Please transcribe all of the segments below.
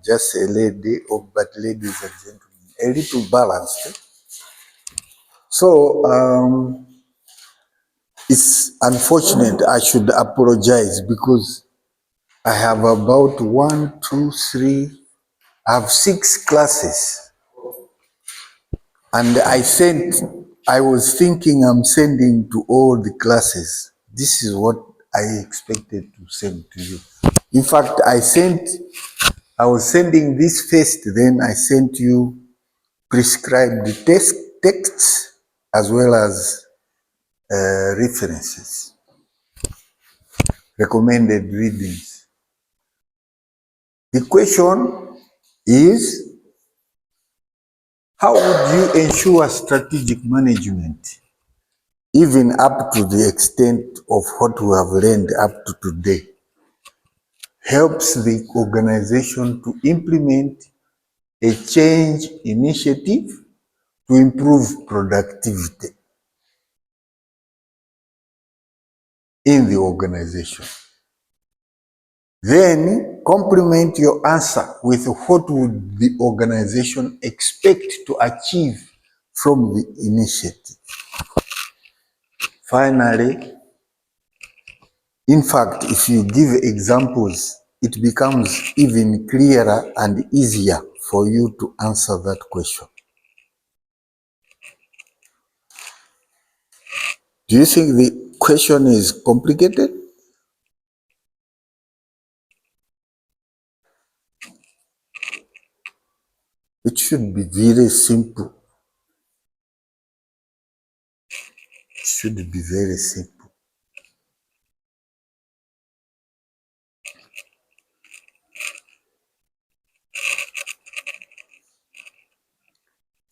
just a lady, but ladies and gentlemen, a little balanced. So it's unfortunate. I should apologize because I have about 1, 2, 3, I have 6 classes. And I was thinking I'm sending to all the classes. This is what I expected to send to you. In fact, I was sending this first, then I sent you prescribed texts as well as references, recommended readings. The question is, how would you ensure strategic management, even up to the extent of what we have learned up to today, helps the organization to implement a change initiative to improve productivity in the organization? Then complement your answer with what would the organization expect to achieve from the initiative. Finally, in fact, if you give examples, it becomes even clearer and easier for you to answer that question. Do you think the question is complicated? It should be very simple. It should be very simple.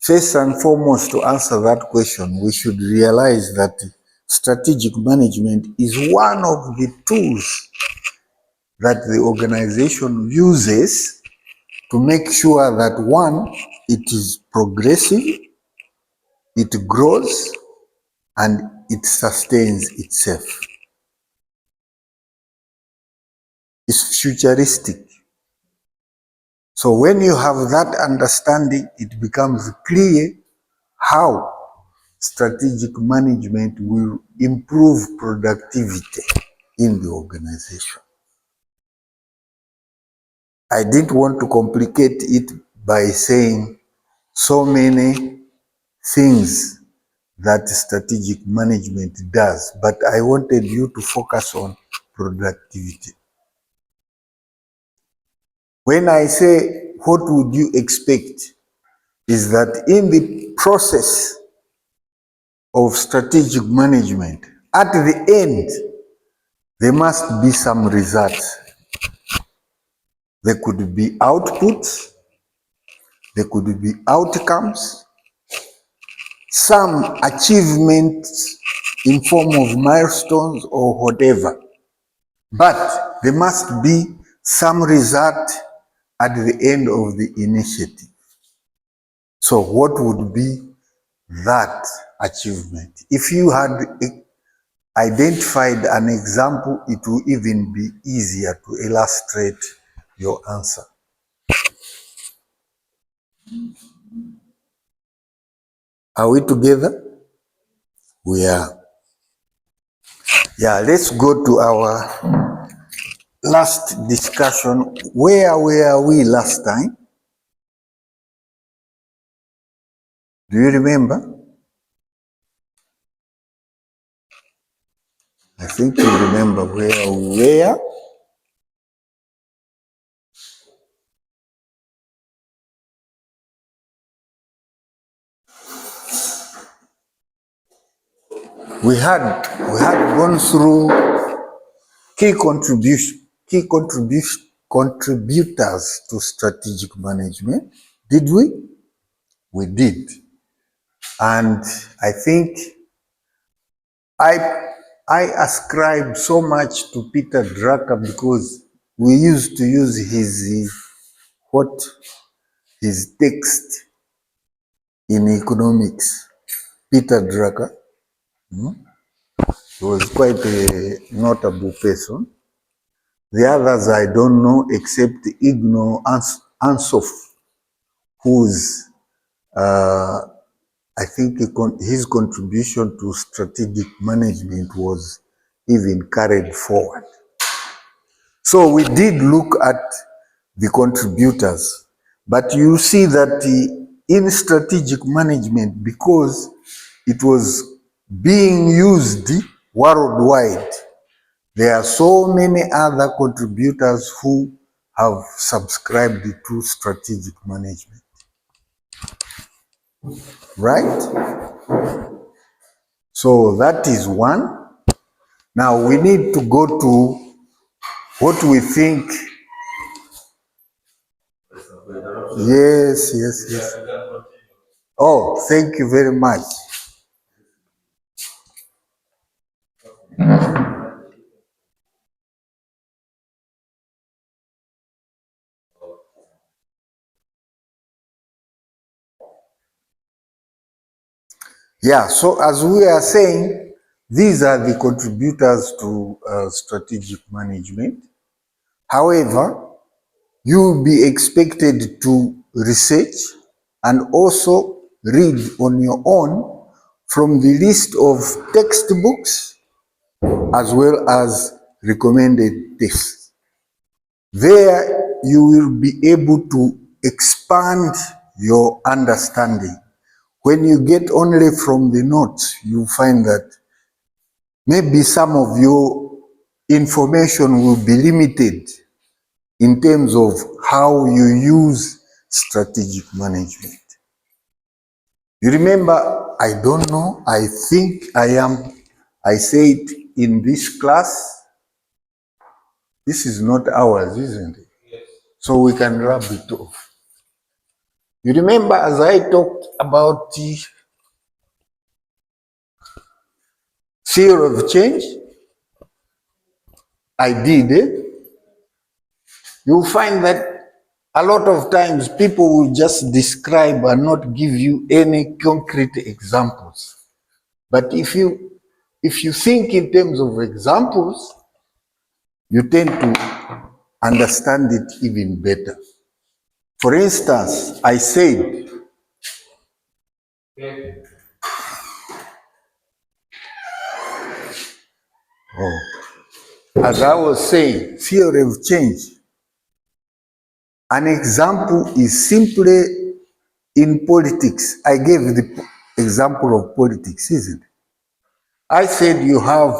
First and foremost, to answer that question, we should realize that strategic management is one of the tools that the organization uses to make sure that, one, it is progressive, it grows, and it sustains itself. It's futuristic. So when you have that understanding, it becomes clear how strategic management will improve productivity in the organization. I didn't want to complicate it by saying so many things that strategic management does, but I wanted you to focus on productivity. When I say what would you expect, is that in the process of strategic management, at the end, there must be some results. There could be outputs, there could be outcomes, some achievements in form of milestones or whatever. But there must be some result at the end of the initiative. So what would be that achievement? If you had identified an example, it will even be easier to illustrate your answer. Are we together? We are. Yeah, let's go to our last discussion. Where were we last time? Do you remember? I think you remember where we were. We had gone through key contributors to strategic management. Did we? We did. And I think I ascribe so much to Peter Drucker because we used to use his text in economics. Peter Drucker. He was quite a notable person. The others I don't know, except Igno Ansoff, who's I think his contribution to strategic management was even carried forward. So we did look at the contributors, but you see that in strategic management, because it was being used worldwide, there are so many other contributors who have subscribed to strategic management, right? So that is one. Now we need to go to what we think. Yes, yes, yes. Oh, thank you very much. Yeah, so as we are saying, these are the contributors to strategic management. However, you will be expected to research and also read on your own from the list of textbooks as well as recommended texts. There you will be able to expand your understanding. When you get only from the notes, you find that maybe some of your information will be limited in terms of how you use strategic management. You remember, I don't know, I think I said in this class, this is not ours, isn't it? Yes. So we can rub it off. You remember as I talked about the theory of change? I did, You'll find that a lot of times people will just describe and not give you any concrete examples. But if you think in terms of examples, you tend to understand it even better. For instance, I said, as I was saying, theory of change. An example is simply in politics. I gave the example of politics, isn't it? I said you have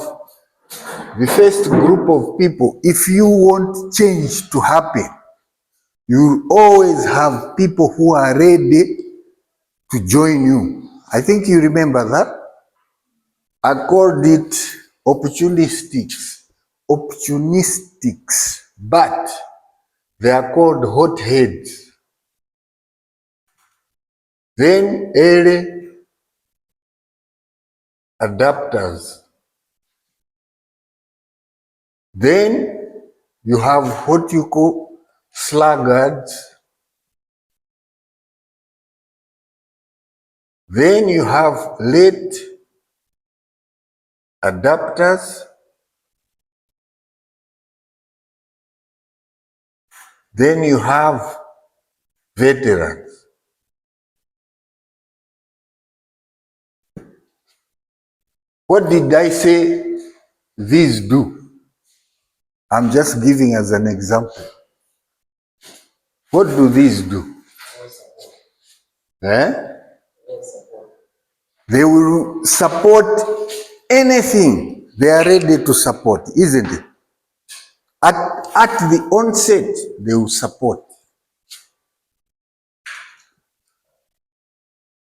the first group of people. If you want change to happen, you always have people who are ready to join you. I think you remember that. I called it opportunistics, but they are called hotheads. Then early adapters. Then you have what you call sluggards. Then you have late adapters. Then you have veterans. What did I say these do? I'm just giving as an example. What do these do? They will support anything they are ready to support, isn't it? At the onset, they will support.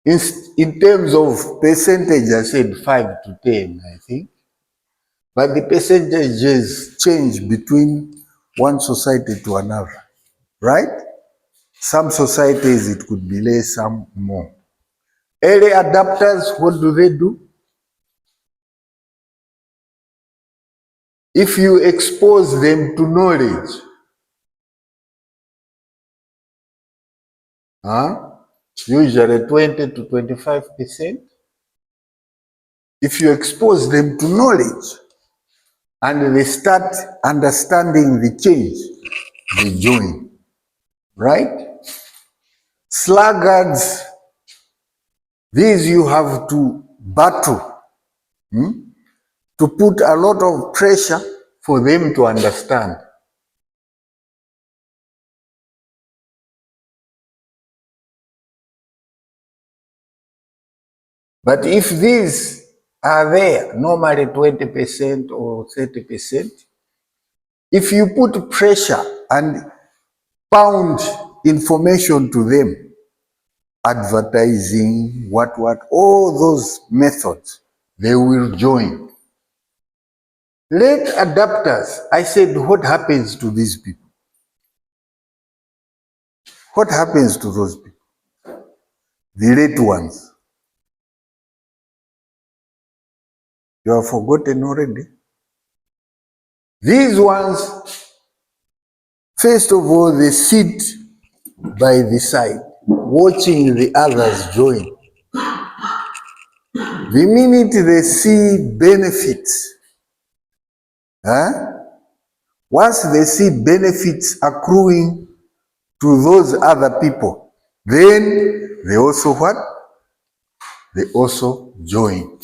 In terms of percentage, I said 5 to 10, I think. But the percentages change between one society to another, right? Some societies it could be less, some more. Early adapters, what do they do? If you expose them to knowledge, usually 20 to 25%, if you expose them to knowledge and they start understanding the change, they join. right? Sluggards, these you have to battle, to put a lot of pressure for them to understand. But if these are there, normally 20% or 30%, if you put pressure and pound information to them, advertising, what, all those methods, they will join. Late adapters, I said, what happens to these people? What happens to those people? The late ones. You have forgotten already? These ones, first of all, they sit by the side, watching the others join. The minute they see benefits, once they see benefits accruing to those other people, then they also what? They also join.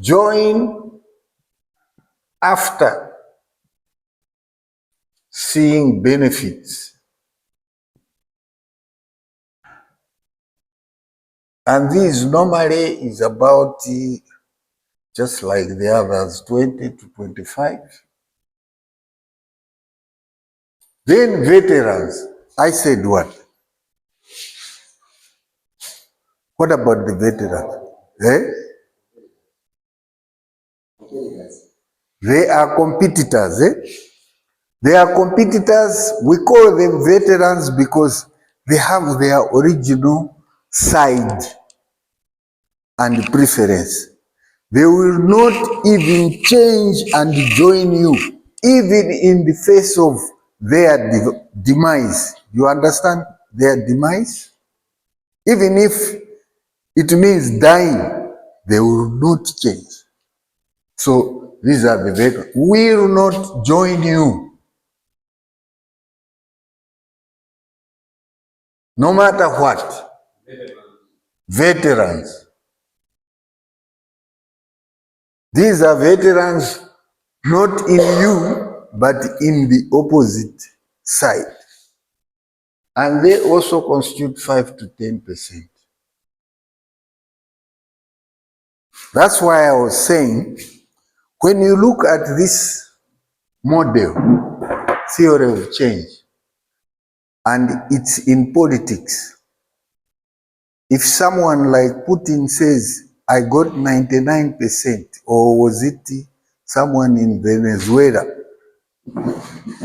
Join after seeing benefits. And this normally is about, just like the others, 20 to 25. Then veterans, I said what? What about the veterans? They are competitors. They are competitors. We call them veterans because they have their original side and preference. They will not even change and join you, even in the face of their demise. You understand their demise? Even if it means dying, they will not change. So these are the veterans. We will not join you, no matter what. Veterans. These are veterans not in you, but in the opposite side. And they also constitute 5 to 10%. That's why I was saying, when you look at this model, theory of change, and it's in politics, if someone like Putin says, I got 99%, or was it someone in Venezuela,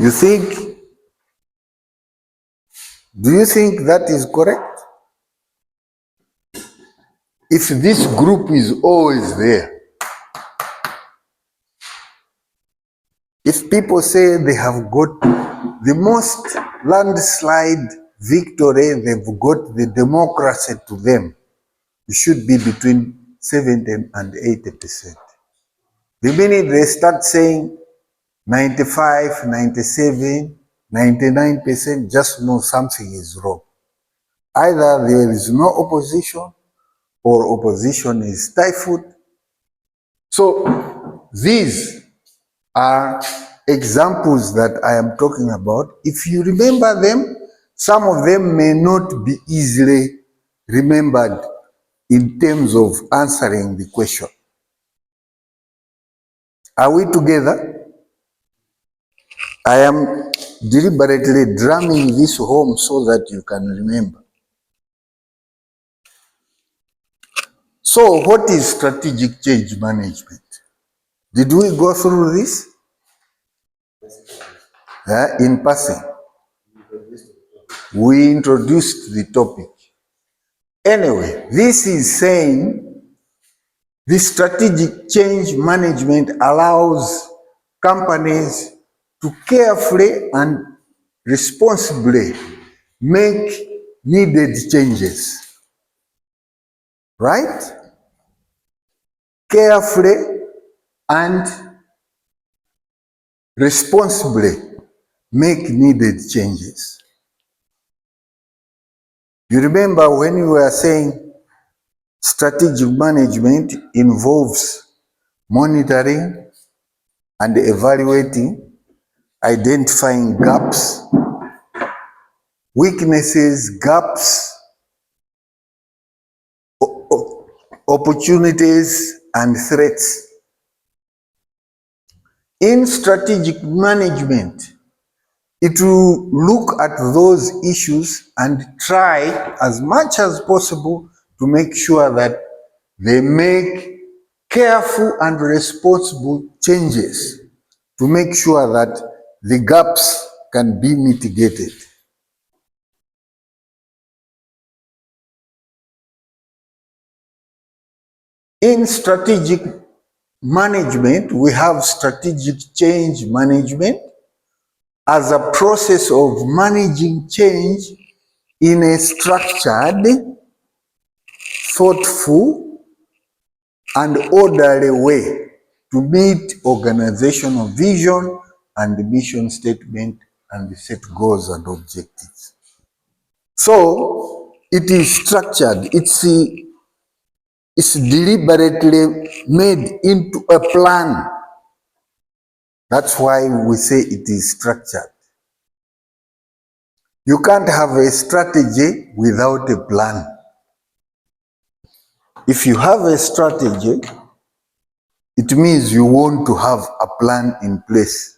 you think, do you think that is correct? If this group is always there, if people say they have got the most landslide victory, they've got the democracy to them, it should be between 70 and 80%. The minute they start saying 95, 97, 99%, just know something is wrong. Either there is no opposition or opposition is stifled. So these are examples that I am talking about. If you remember them, some of them may not be easily remembered in terms of answering the question. Are we together? I am deliberately drumming this home so that you can remember. So what is strategic change management? Did we go through this? In passing. We introduced the topic. Anyway, this is saying the strategic change management allows companies to carefully and responsibly make needed changes. Right? Carefully and responsibly make needed changes. You remember when we were saying strategic management involves monitoring and evaluating, identifying gaps, weaknesses, gaps, opportunities, and threats. In strategic management, it will look at those issues and try as much as possible to make sure that they make careful and responsible changes to make sure that the gaps can be mitigated. In strategic management, we have strategic change management as a process of managing change in a structured, thoughtful, and orderly way to meet organizational vision and mission statement and set goals and objectives. So it is structured, it's deliberately made into a plan. That's why we say it is structured. You can't have a strategy without a plan. If you have a strategy, it means you want to have a plan in place.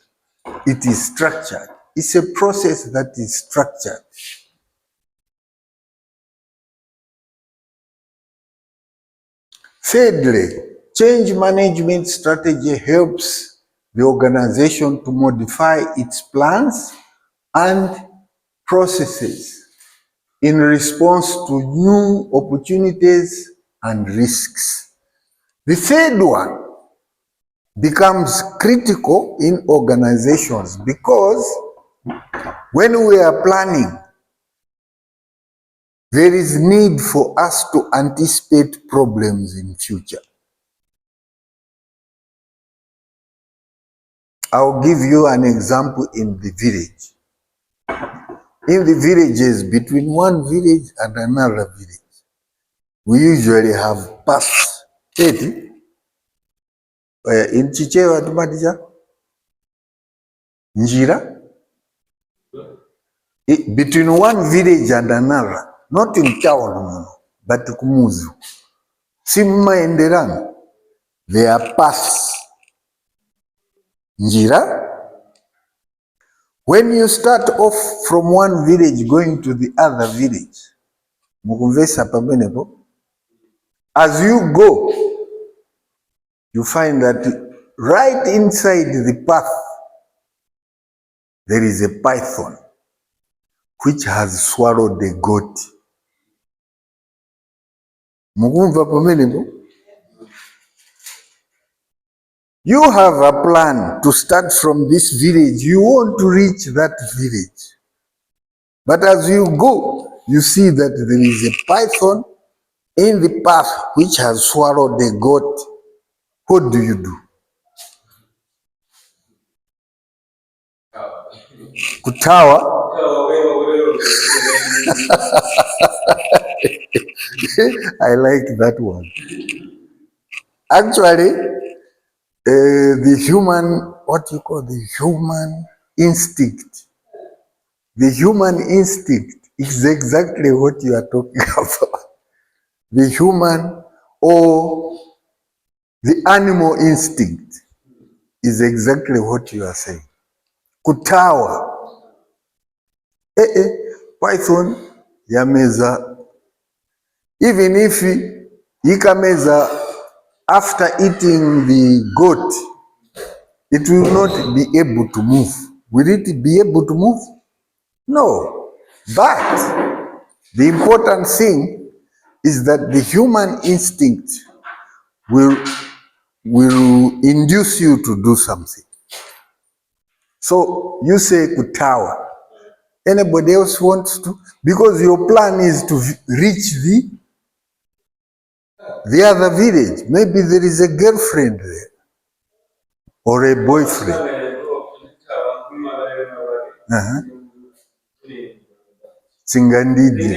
It is structured. It's a process that is structured. Thirdly, change management strategy helps the organization to modify its plans and processes in response to new opportunities and risks. The third one becomes critical in organizations because when we are planning, there is need for us to anticipate problems in future. I'll give you an example in the village. In the villages, between one village and another village, we usually have paths. In Chichewa tumatija njira. Between one village and another, not in town, but kumuzu. Simma enderang, there are paths. Njira. When you start off from one village going to the other village, as you go, you find that right inside the path, there is a python which has swallowed a goat. You have a plan to start from this village. You want to reach that village. But as you go, you see that there is a python in the path which has swallowed a goat. What do you do? Kutawa. I like that one. Actually, the human, what you call the human instinct. The human instinct is exactly what you are talking about. The human or the animal instinct is exactly what you are saying. Kutawa. Python yameza. Even if ikameza after eating the goat, it will not be able to move. Will it be able to move? No. But the important thing is that the human instinct will induce you to do something. So you say kutawa. Anybody else wants to? Because your plan is to reach the other village. Maybe there is a girlfriend there or a boyfriend. Singandidi.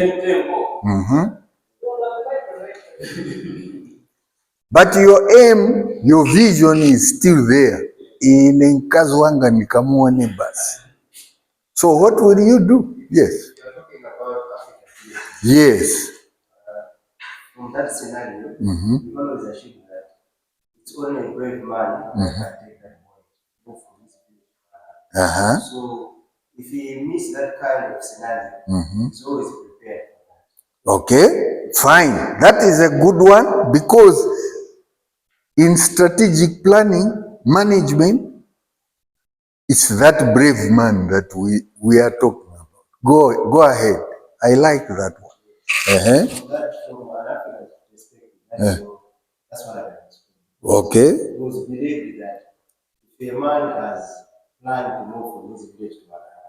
But your aim, your vision is still there. Ile nkazi wanga nikamuone basi. So what will you do? Yes. You're talking about Africa. Yes. From that scenario, you always assume that it's only a brave man that can take that boy move from his village. So if he meets that kind of scenario, he's always prepared for that. Okay, fine. That is a good one, because in strategic planning, management, it's that brave man that we are talking about. Go ahead. I like that one. That from an African perspective, that's what I mean. Okay. It was believed that if a man has planned to move from his village to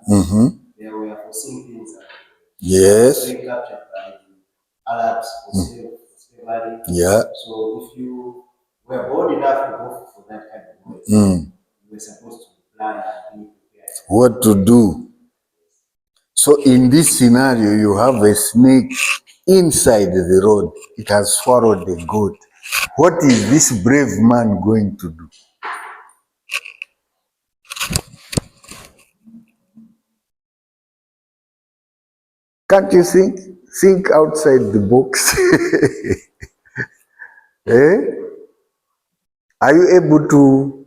another, there were foreseen things that yes, being captured by the Arabs for slavery. Yeah. So if you were bold enough to go for that kind of voice, you were supposed to plan and be prepared. What to do? So in this scenario, you have a snake inside the road. It has swallowed the goat. What is this brave man going to do? Can't you think outside the box? Are you able to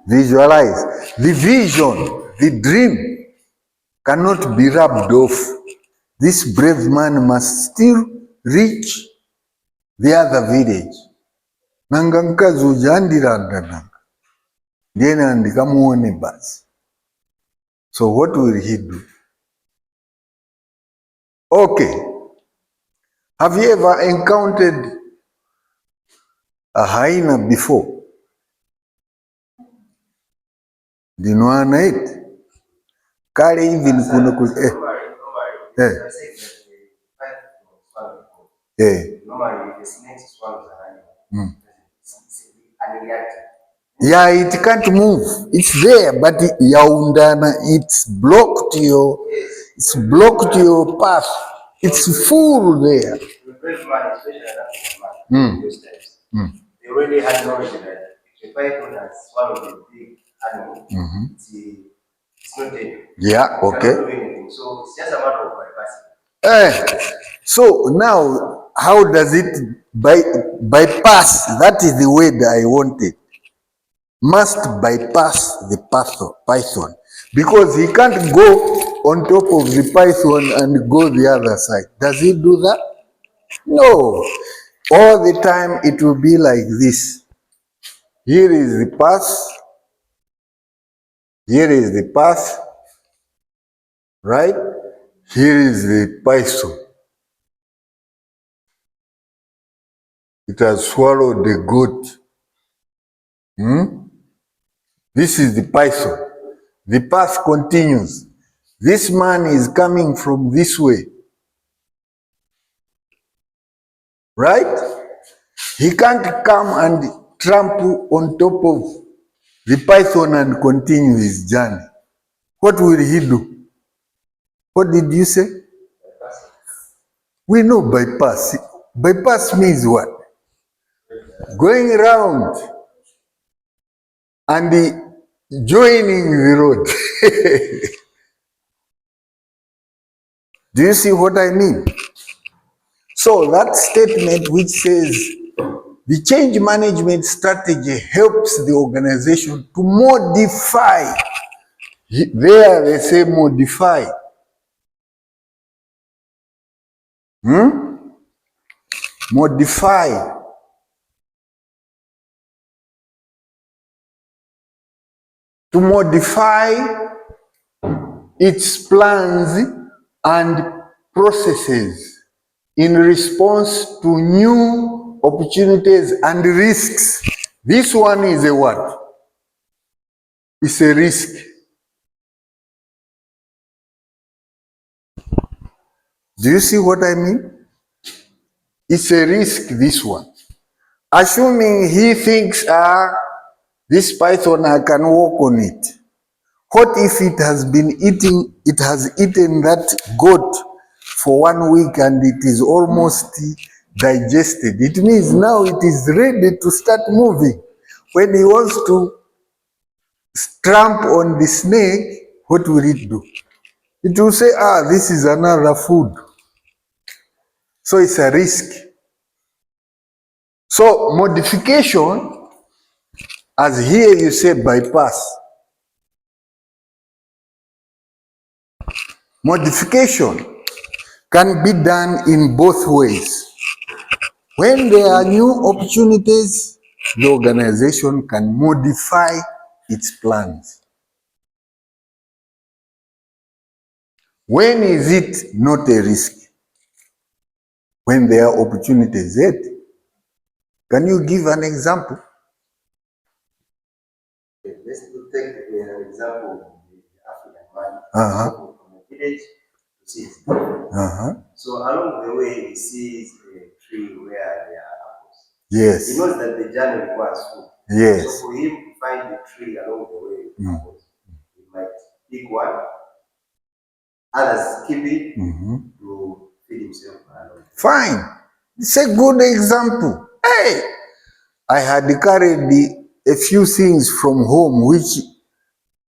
visualize? The vision, the dream cannot be rubbed off. This brave man must still reach the other village. Nanga nkazi ujandiranga nanga. Ndiena ndikamuone basi. So what will he do? Okay. Have you ever encountered a hyena before? Dinoana it? Kale even kuna Normally, the snake swallows an animal. Yeah, it can't move. It's there, but yaundana, it's blocked your path. It's full there. The brave man, especially an African man, they already had knowledge that if a python has swallowed a big animal, it's not dead. Yeah, okay. Do anything. So it's just a matter of bypassing. So now, how does it bypass? That is the word I wanted. Must bypass the python, because he can't go on top of the python and go the other side. Does he do that? No. All the time it will be like this. Here is the path. Here is the path. Right? Here is the python. It has swallowed the goat. This is the python. The path continues. This man is coming from this way. Right? He can't come and trample on top of the python and continue his journey. What will he do? What did you say? We know bypass. Bypass means what? Going around and joining the road. Do you see what I mean? So that statement which says the change management strategy helps the organization to modify. There they say modify. Modify. To modify its plans and processes in response to new opportunities and risks. This one is a what? It's a risk. Do you see what I mean? It's a risk, this one. Assuming he thinks, this python, I can walk on it. What if it has eaten that goat for 1 week and it is almost digested, it means now it is ready to start moving. When he wants to tramp on the snake, what will it do? It will say, this is another food. So it's a risk. So modification, as here you say bypass. Modification can be done in both ways. When there are new opportunities, the organization can modify its plans. When is it not a risk? When there are opportunities. Can you give an example? Let's take an example of the African man from a village to see his So along the way, he sees a tree where there are apples. Yes. He knows that the journey requires food. Yes. So for him to find the tree along the way with apples, he might pick one, others keep it to feed himself. Fine. It's a good example. Hey, I had carried a few things from home which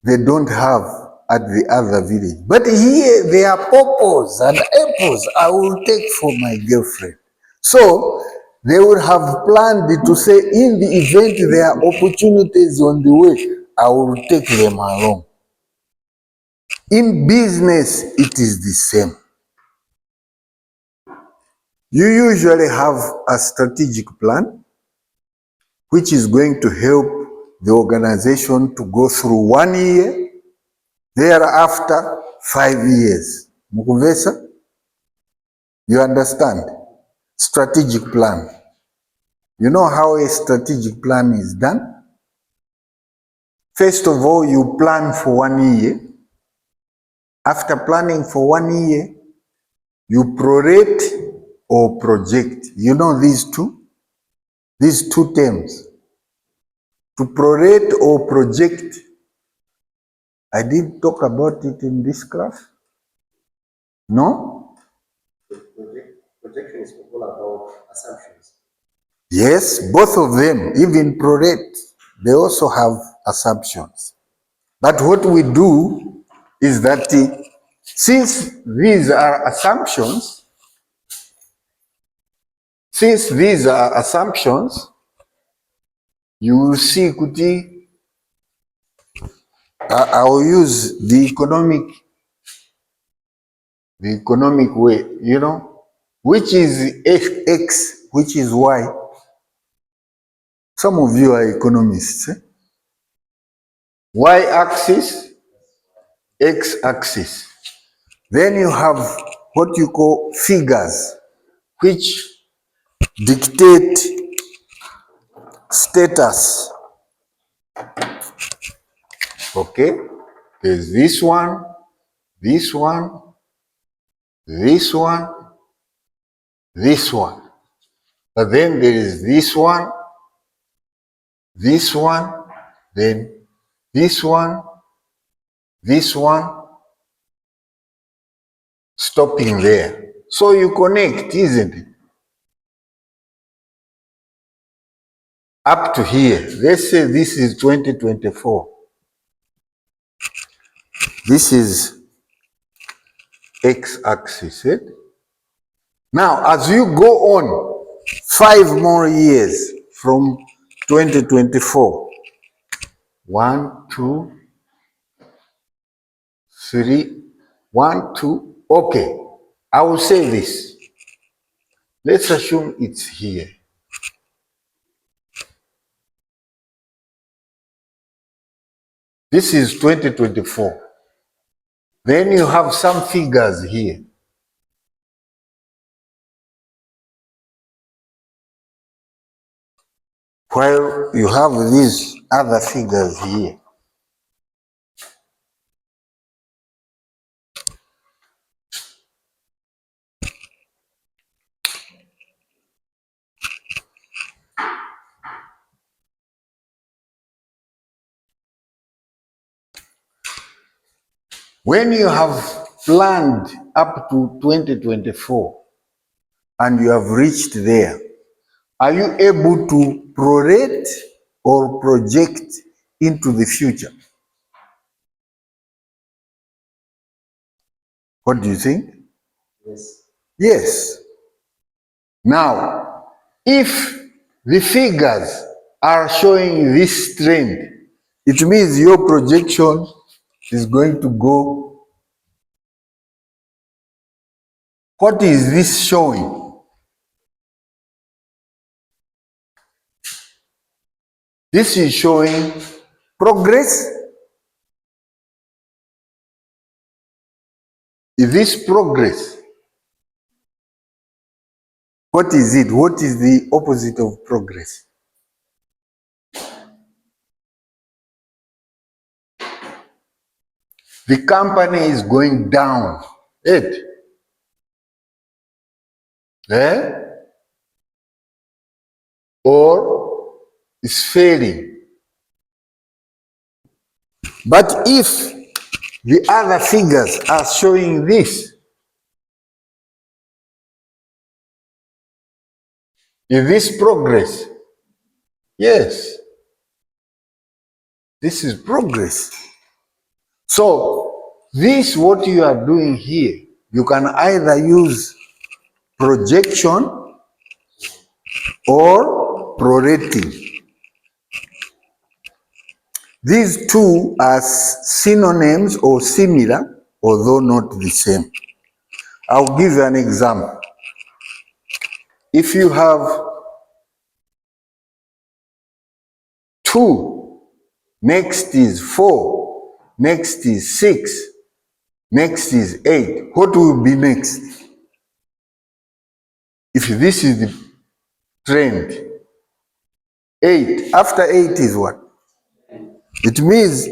they don't have at the other village. But here there are pawpaws and apples I will take for my girlfriend. So they would have planned to say, in the event there are opportunities on the way, I will take them along. In business, it is the same. You usually have a strategic plan which is going to help the organization to go through 1 year, thereafter 5 years. Mukuvesa? You understand? Strategic plan. You know how a strategic plan is done? First of all, you plan for 1 year. After planning for 1 year, you prorate or project. You know these two terms. To prorate or project. I didn't talk about it in this class. No? Projection is all about assumptions. Yes, both of them, even prorate, they also have assumptions. But what we do is that since these are assumptions, you will see, Kuti, I will use the economic way, which is X, which is Y. Some of you are economists. Y-axis, X-axis. Then you have what you call figures, which dictate status. Okay? There's this one, this one, this one, this one. But then there is this one, then this one, stopping there. So you connect, isn't it? Up to here. Let's say this is 2024. This is X-axis. Now, as you go on 5 more years from 2024, 1, 2, 3, 1, 2, okay. I will say this. Let's assume it's here. This is 2024. Then you have some figures here. While you have these other figures here. When you have planned up to 2024 and you have reached there, are you able to prorate or project into the future? What do you think? Yes. Yes. Now, if the figures are showing this trend, it means your projection is going to go. What is this showing? This is showing progress. Is this progress? What is it? What is the opposite of progress? The company is going down. It. Or is failing. But if the other figures are showing this, is this progress? Yes. This is progress. So, this what you are doing here, you can either use projection or prorating. These two are synonyms or similar, although not the same. I'll give you an example. If you have 2, next is 4, next is 6, next is 8, what will be next? If this is the trend, 8, after 8 is what? It means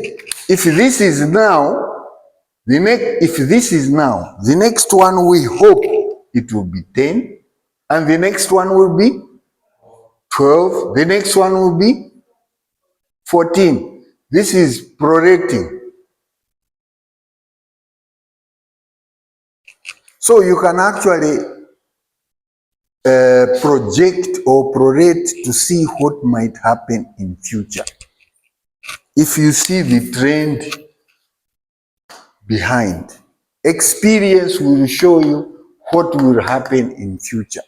if this is now, the next one we hope it will be 10, and the next one will be 12, the next one will be 14. This is prorating. So you can actually project or prorate to see what might happen in future. If you see the trend behind, experience will show you what will happen in future.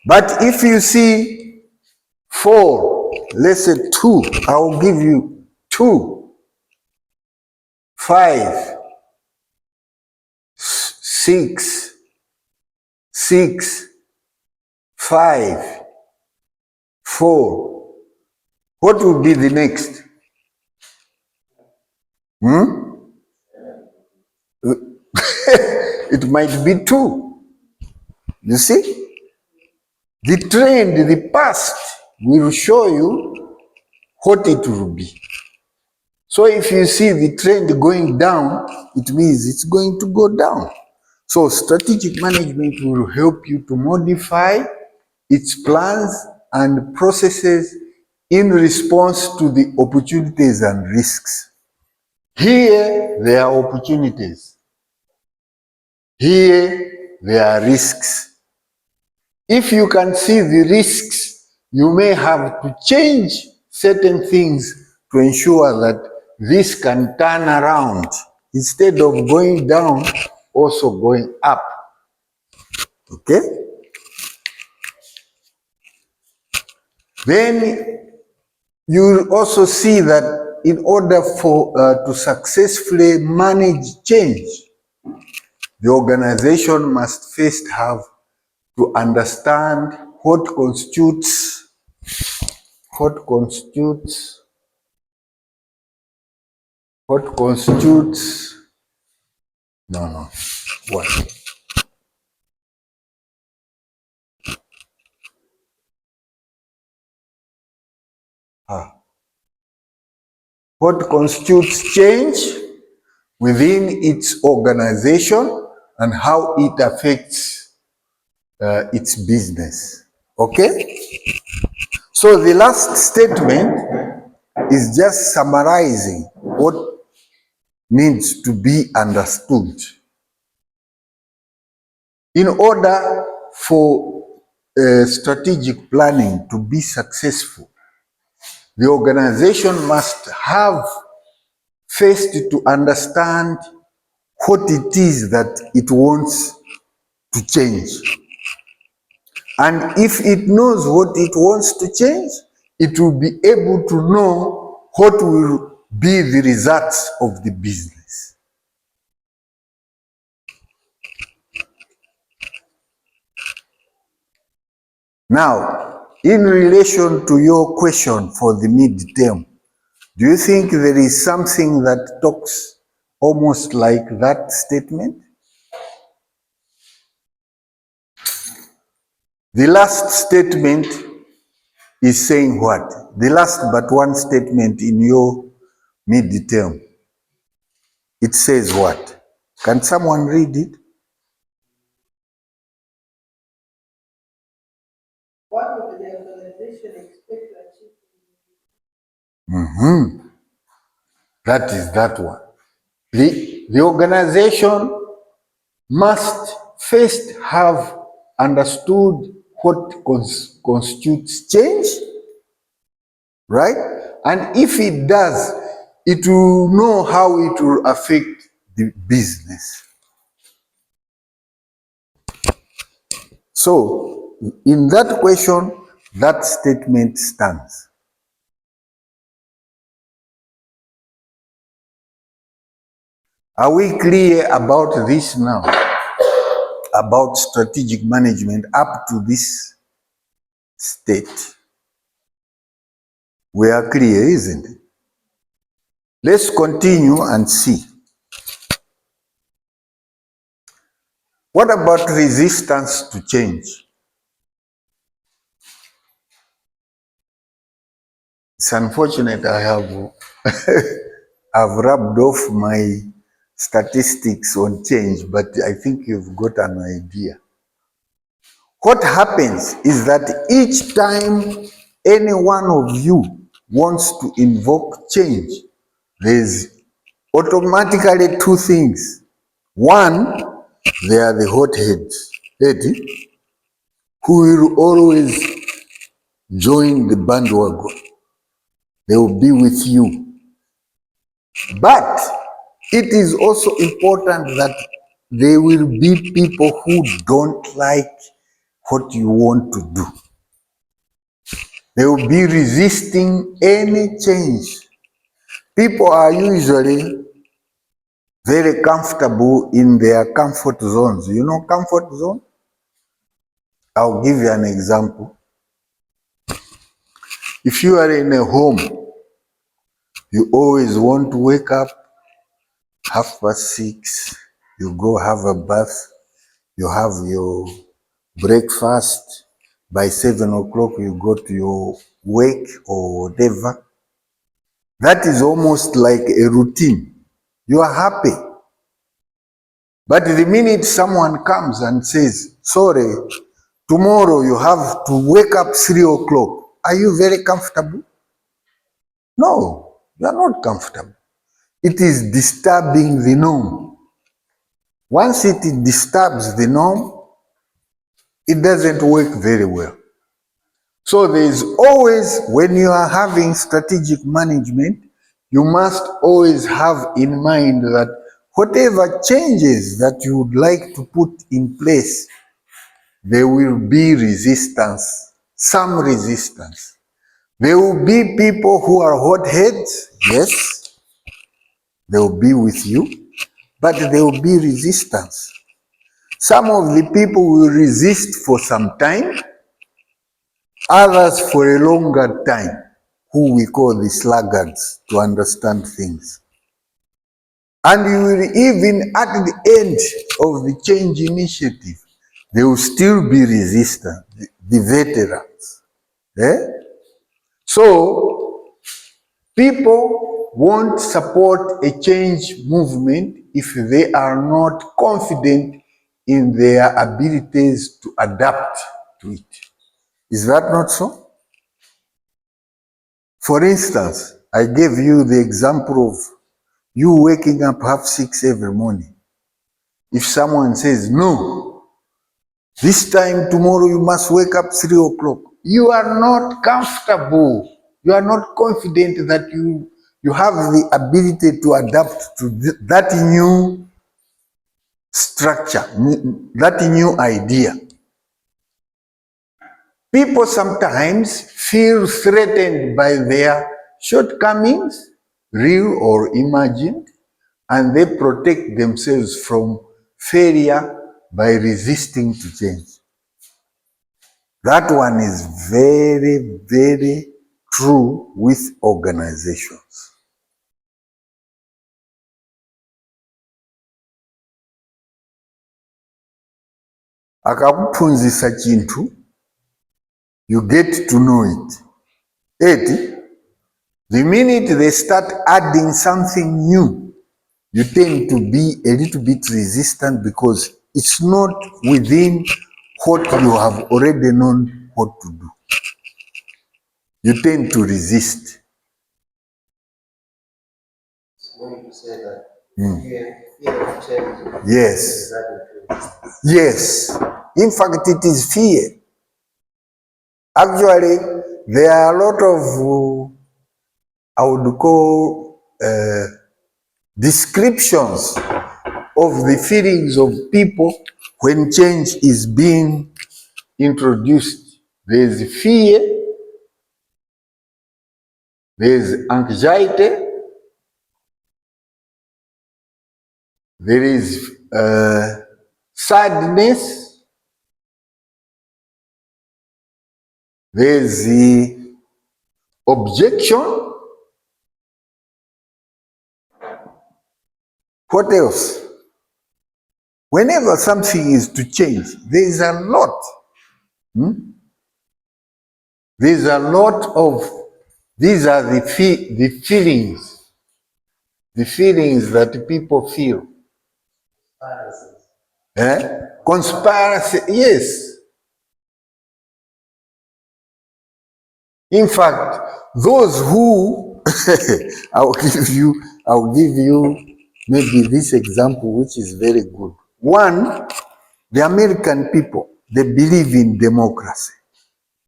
But if you see 4, let's say 2, I will give you 2, 5, 6, 6, 5, 4. What will be the next? It might be 2. You see? The trend, the past will show you what it will be. So if you see the trend going down, it means it's going to go down. So strategic management will help you to modify its plans and processes in response to the opportunities and risks. Here, there are opportunities. Here, there are risks. If you can see the risks, you may have to change certain things to ensure that this can turn around. Instead of going down, also going up. Okay? Then you will also see that in order for to successfully manage change, the organization must first have to understand what constitutes what constitutes change within its organization and how it affects its business. Okay? So the last statement is just summarizing what needs to be understood. In order for strategic planning to be successful, the organization must have first to understand what it is that it wants to change. And if it knows what it wants to change, it will be able to know what will be the results of the business. Now, in relation to your question for the midterm, do you think there is something that talks almost like that statement? The last statement is saying what? The last but one statement in your midterm. It says what? Can someone read it? What would the organization expect to achieve? That is that one. The organization must first have understood what constitutes change, right? And if it does, it will know how it will affect the business. So, in that question, that statement stands. Are we clear about this now? About strategic management up to this state? We are clear, isn't it? Let's continue and see. What about resistance to change? It's unfortunate I have I've rubbed off my statistics on change, but I think you've got an idea. What happens is that each time any one of you wants to invoke change, there's automatically two things. One, they are the hotheads, who will always join the bandwagon. They will be with you. But it is also important that there will be people who don't like what you want to do. They will be resisting any change. People are usually very comfortable in their comfort zones. You know comfort zone? I'll give you an example. If you are in a home, you always want to wake up 6:30, you go have a bath, you have your breakfast, by 7 o'clock you go to your work or whatever. That is almost like a routine. You are happy. But the minute someone comes and says, sorry, tomorrow you have to wake up 3 o'clock, are you very comfortable? No, you are not comfortable. It is disturbing the norm. Once it disturbs the norm, it doesn't work very well. So there is always, when you are having strategic management, you must always have in mind that whatever changes that you would like to put in place, there will be resistance, some resistance. There will be people who are hotheads, yes, they will be with you, but there will be resistance. Some of the people will resist for some time, others for a longer time, who we call the sluggards, to understand things. And you will even, at the end of the change initiative, there will still be resistance, the veterans. So, people won't support a change movement if they are not confident in their abilities to adapt to it. Is that not so? For instance, I gave you the example of you waking up 5:30 every morning. If someone says, no, this time tomorrow you must wake up 3 o'clock, you are not comfortable. You are not confident that you have the ability to adapt to that new structure, that new idea. People sometimes feel threatened by their shortcomings, real or imagined, and they protect themselves from failure by resisting to change. That one is very, very true with organizations. Akakuphunzisa chintu, you get to know it. The minute they start adding something new, you tend to be a little bit resistant because it's not within what you have already known what to do. You tend to resist. You say that fear of change. Yes. Yes. In fact, it is fear. Actually, there are a lot of, I would call, descriptions of the feelings of people when change is being introduced. There is fear, there is anxiety, there is sadness, there is the objection. What else? Whenever something is to change, there is a lot. There's a lot of, these are the feelings that people feel. Conspiracy, yes. In fact, those who, I'll give you maybe this example, which is very good. One, the American people, they believe in democracy.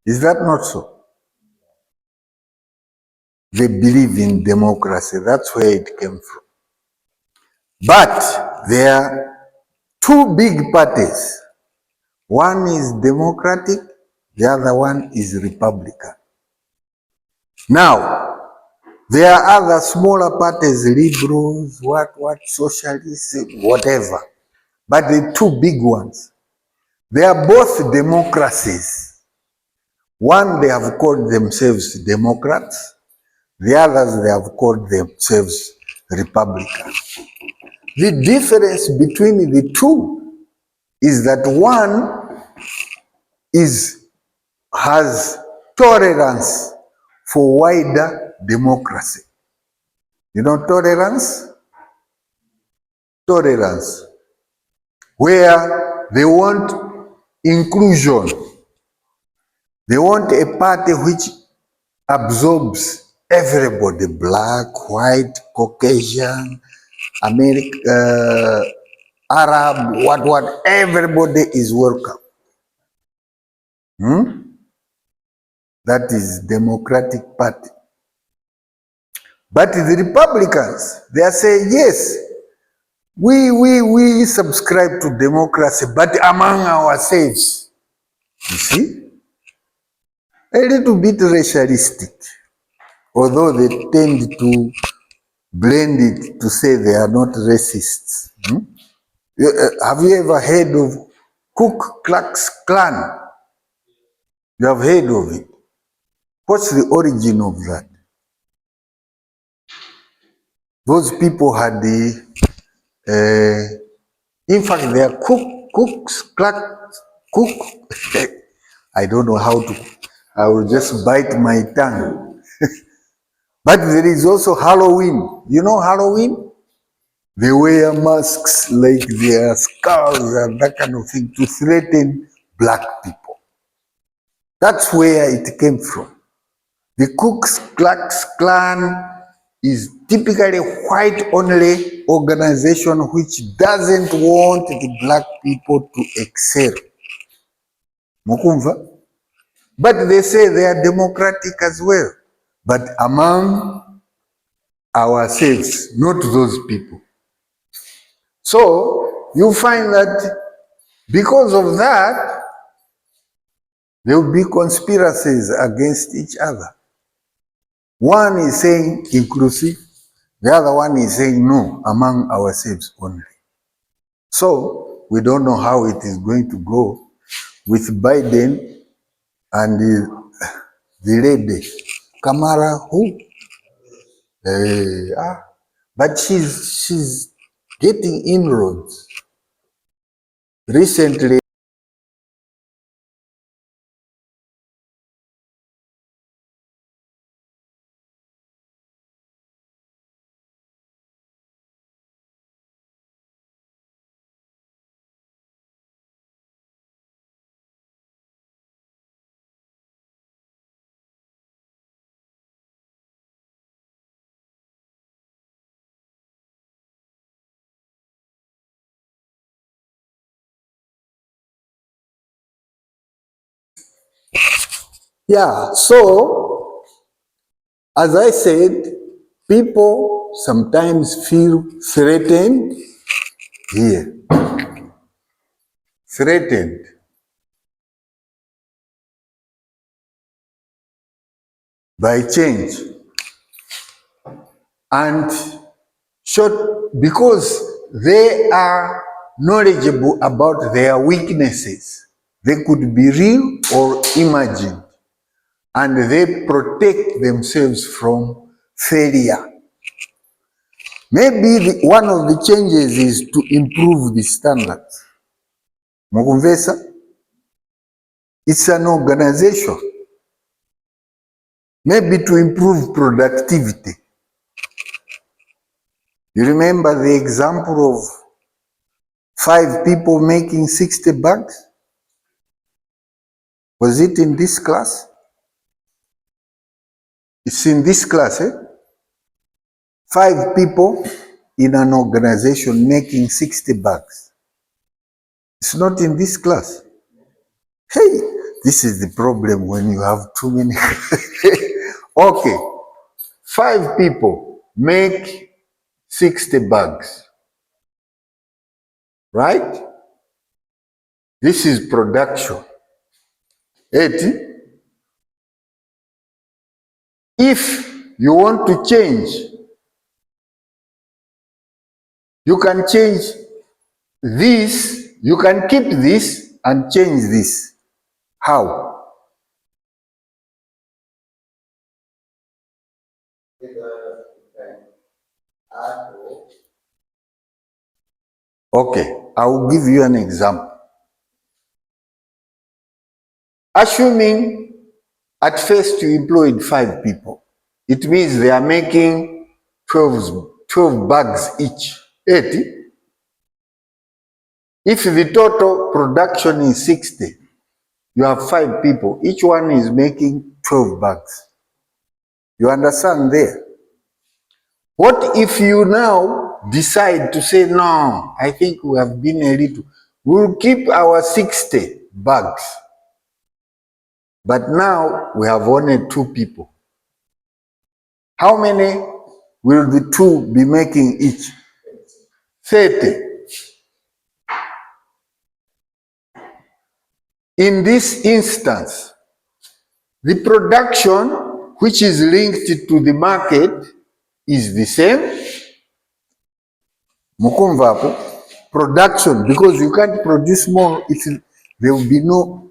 Is that not so? They believe in democracy. That's where it came from. But there are two big parties. One is Democratic, the other one is Republican. Now, there are other smaller parties, liberals, socialists, whatever. But the two big ones, they are both democracies. One, they have called themselves Democrats. The others, they have called themselves Republicans. The difference between the two is that one has tolerance for wider democracy. You know tolerance? Tolerance. Where they want inclusion. They want a party which absorbs everybody, black, white, Caucasian, Arab, what, everybody is welcome. That is Democratic Party. But the Republicans, they are saying, yes, we subscribe to democracy, but among ourselves. You see? A little bit racialistic, although they tend to blend it to say they are not racists. Have you ever heard of Ku Klux Klan? You have heard of it. What's the origin of that? Those people had in fact, they are I don't know how to, I will just bite my tongue. But there is also Halloween. You know Halloween? They wear masks like their skulls and that kind of thing to threaten black people. That's where it came from. The Ku Klux Klan is typically white-only organization which doesn't want the black people to excel. Mukumva? But they say they are democratic as well. But among ourselves, not those people. So you find that because of that, there will be conspiracies against each other. One is saying inclusive, the other one is saying no, among ourselves only. So we don't know how it is going to go with Biden and the lady, Kamala, who? But she's getting inroads. Recently, yeah, so as I said, people sometimes feel threatened here. Threatened. By change. And because they are knowledgeable about their weaknesses. They could be real or imagined. And they protect themselves from failure. Maybe one of the changes is to improve the standards. Mukumvesa? It's an organization. Maybe to improve productivity. You remember the example of 5 people making 60 bucks? Was it in this class? It's in this class, eh? 5 people in an organization making 60 bucks. It's not in this class. Hey, this is the problem when you have too many. Okay, 5 people make 60 bucks. Right? This is production. 80. If you want to change, you can change this, you can keep this and change this. How? Okay, I will give you an example. Assuming at first you employed 5 people, it means they are making 12 bags each. 80. If the total production is 60, you have 5 people, each one is making 12 bags. You understand there? What if you now decide to say, no, I think we have been a little, we'll keep our 60 bags, but now we have only 2 people. How many will the 2 be making each? 30. In this instance, the production which is linked to the market is the same. Mukumvapo, production, because you can't produce more if there will be no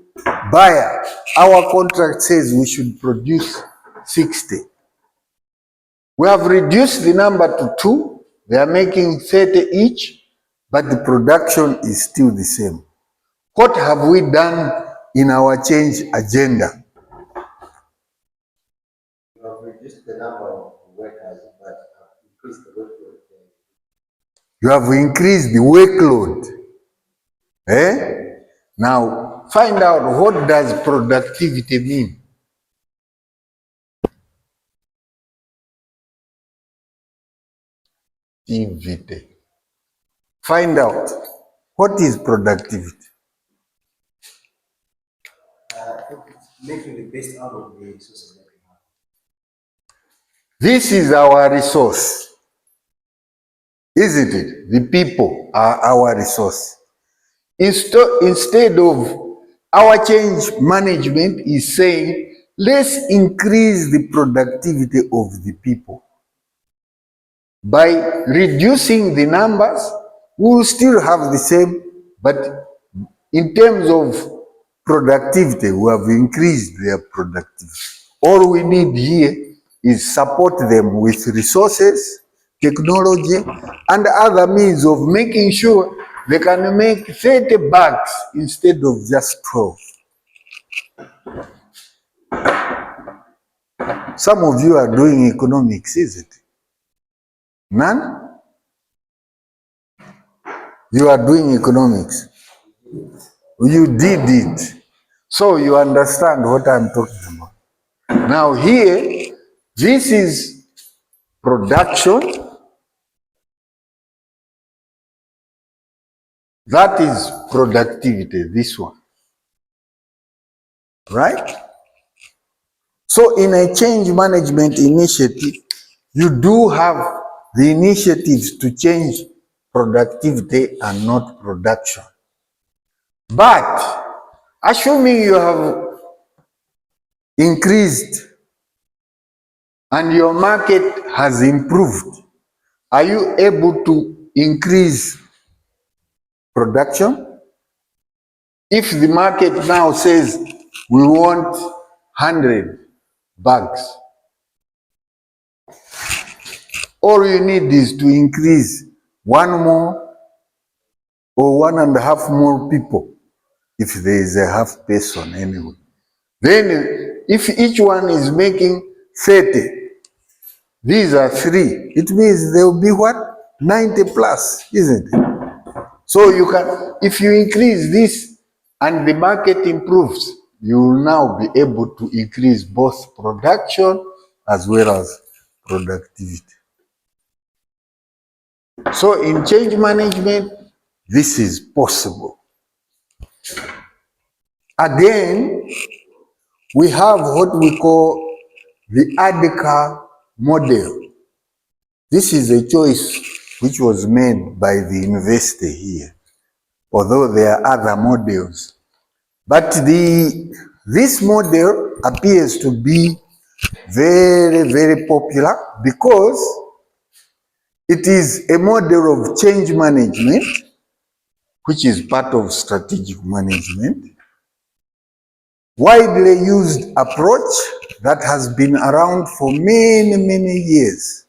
buyer. Our contract says we should produce 60. We have reduced the number to 2. They are making 30 each, but the production is still the same. What have we done in our change agenda? You have reduced the number of workers, but have increased the workload. You have increased the workload. Now, find out what does productivity mean. Find out what is productivity. Making the best out of the resources that we have. This is our resource, isn't it? The people are our resource. Instead of our change management is saying, let's increase the productivity of the people. By reducing the numbers, we will still have the same, but in terms of productivity, we have increased their productivity. All we need here is support them with resources, technology, and other means of making sure they can make 30 bags instead of just 12. Some of you are doing economics, is it? None? You are doing economics. You did it. So you understand what I'm talking about. Now here, this is production. That is productivity, this one. Right? So in a change management initiative, you do have the initiatives to change productivity and not production. But assuming you have increased and your market has improved, are you able to increase production? If the market now says we want 100 bags, all you need is to increase one more or 1.5 more people, if there is a half person anyway. Then if each one is making 30, these are 3, it means there will be what? 90 plus, isn't it? So you can, if you increase this and the market improves, you will now be able to increase both production as well as productivity. So in change management, this is possible. Again, we have what we call the ADICA model. This is a choice which was made by the university here, although there are other models. But this model appears to be very, very popular because it is a model of change management, which is part of strategic management. Widely used approach that has been around for many, many years.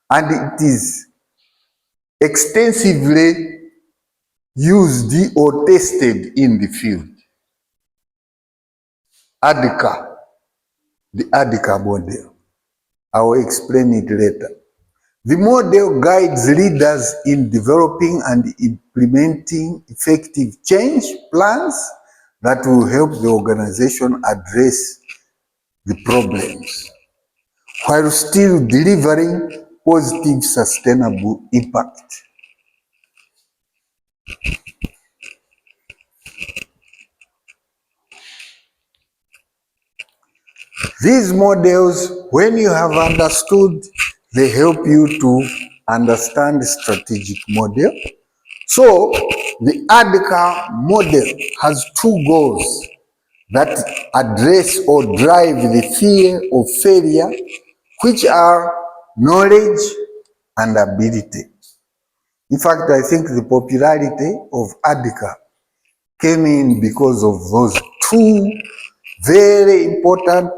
And it is extensively used or tested in the field. ADICA, the ADICA model. I will explain it later. The model guides leaders in developing and implementing effective change plans that will help the organization address the problems while still delivering positive, sustainable impact. These models, when you have understood, they help you to understand the strategic model. So the ADICA model has 2 goals that address or drive the fear of failure, which are knowledge and ability. In fact, I think the popularity of ADICA came in because of those 2 very important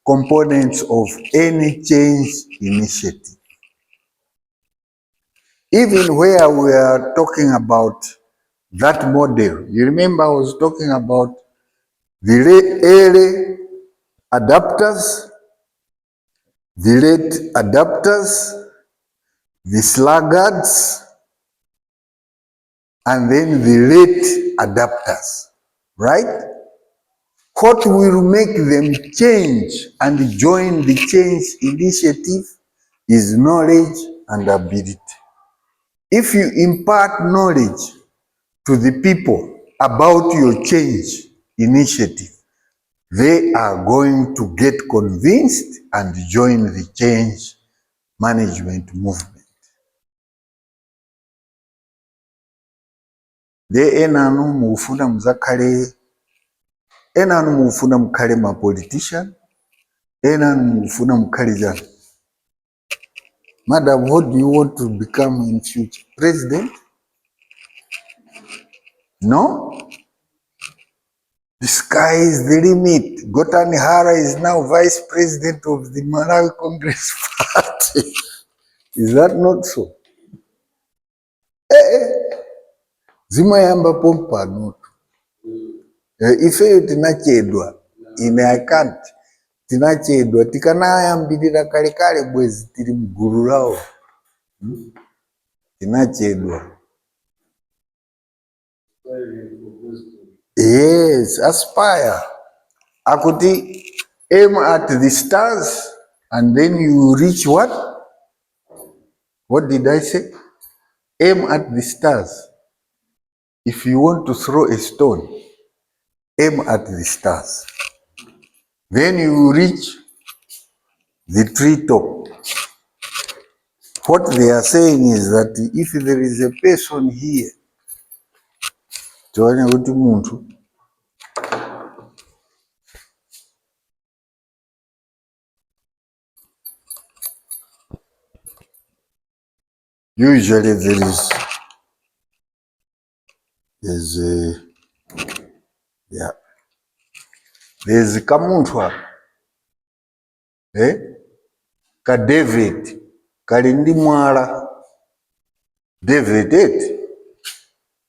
components of any change initiative. Even where we are talking about that model, you remember I was talking about the early adapters, the late adapters, the sluggards, and then the late adapters, right? What will make them change and join the change initiative is knowledge and ability. If you impart knowledge to the people about your change initiative, they are going to get convinced and join the change management movement. De enanu mufuna muzakale, enanu mufuna mukale ma politician, enanu mufuna mukale jana. Madam, what do you want to become in future? President? No? The sky is the limit. Gotani Hara is now vice president of the Malawi Congress Party. Is that not so? Zima yamba pompa noto. Ife tinachedwa ine account tinachedwa tikana yambidira kale bwezi tiri mguru lao. Tinachedwa. Yes, aspire. Akuti aim at the stars and then you reach what? What did I say? Aim at the stars. If you want to throw a stone, aim at the stars. Then you reach the treetop. What they are saying is that if there is a person here, usually there's a kamuntu ka David kalindi mwala David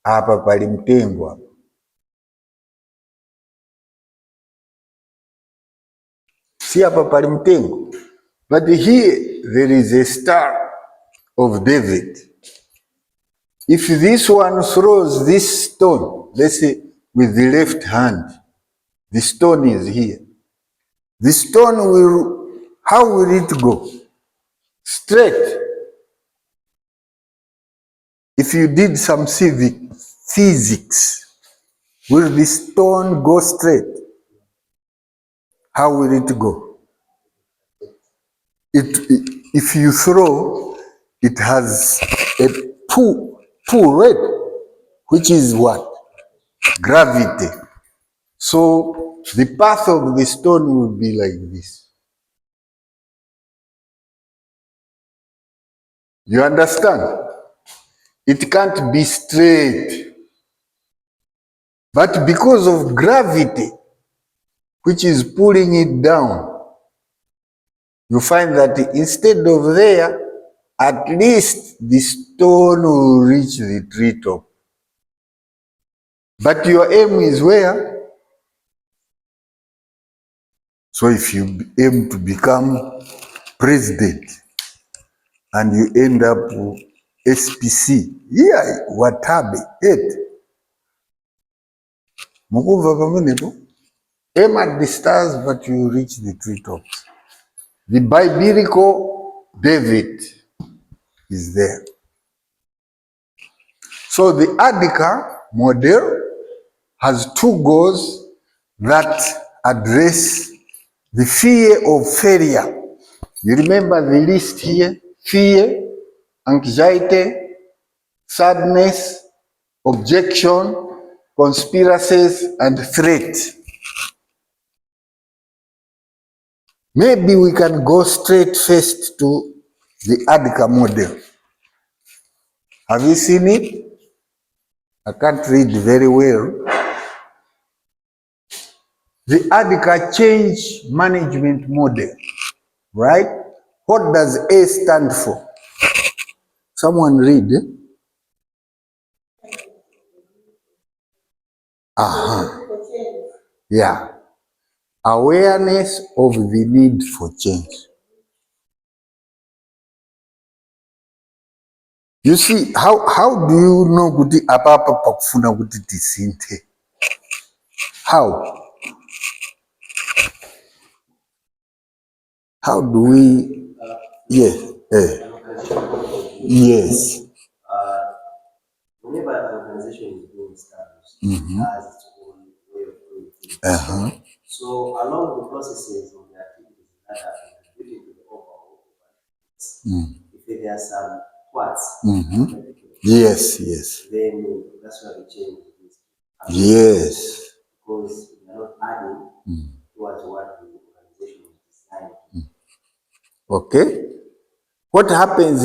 apa pali mtengwa. Si apa pali mtengo. But here there is a star of David. If this one throws this stone, let's say with the left hand, the stone is here. The stone will, how will it go? Straight. If you did some physics, will the stone go straight? How will it go? If you throw, it has a pull, right? Which is what? Gravity. So the path of the stone will be like this. You understand? It can't be straight. But because of gravity, which is pulling it down, you find that instead of there, at least the stone will reach the treetop. But your aim is where? So if you aim to become president and you end up SPC, yeah, Watabe, aim at the stars, but you reach the treetops. The biblical David is there. So the Adhika model has two goals that address the fear of failure. You remember the list here? Fear, anxiety, sadness, objection, conspiracies, and threat. Maybe we can go straight first to the Adhika model. Have you seen it? I can't read very well. The Adhika change management model, right? What does A stand for? Someone read. Yeah. Awareness of the need for change. You see, how do you know kuti apapa pakufuna kuti tisinte? How? How do we, Yes. Whenever an organization is being established, it has its own way of doing things. So along the processes of the activities that are contributing to the overall, if there are some parts, yes, yes, then that's why the change is. Yes. Because we are not adding towards what the organization is designed. Okay. What happens